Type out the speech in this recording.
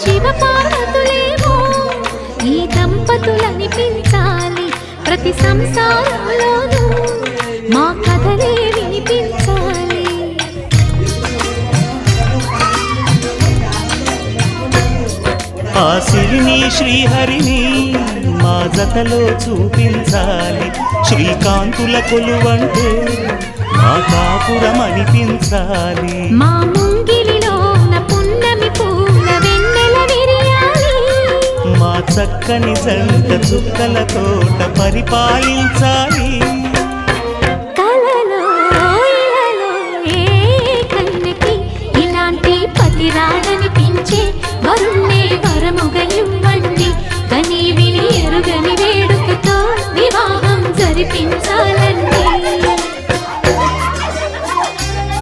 శివపార్వతులేమో ఈ దంపతులనిపించాలి, ప్రతి సంసారంలోనూ మా కథలే వినిపించాలి. ఆ సిరిని శ్రీహరిని మా జతలో చూపించాలి, శ్రీకాంతుల కొలువంటే మా కాపురం అనిపించాలి. మా ముంగిలిలోన పున్నమి పూల వెన్నెల విరియాలి, మా చక్కని జంట చుక్కల తోట పరిపాలించాలి. కలలో ఇలలో ఏ కన్నెకి ఇలాంటి పతి రాడనిపించే వరుణ్ణే వరముగా ఇవ్వండి, కని విని ఎరుగని వేడుకతో వివాహం జరిపించండి.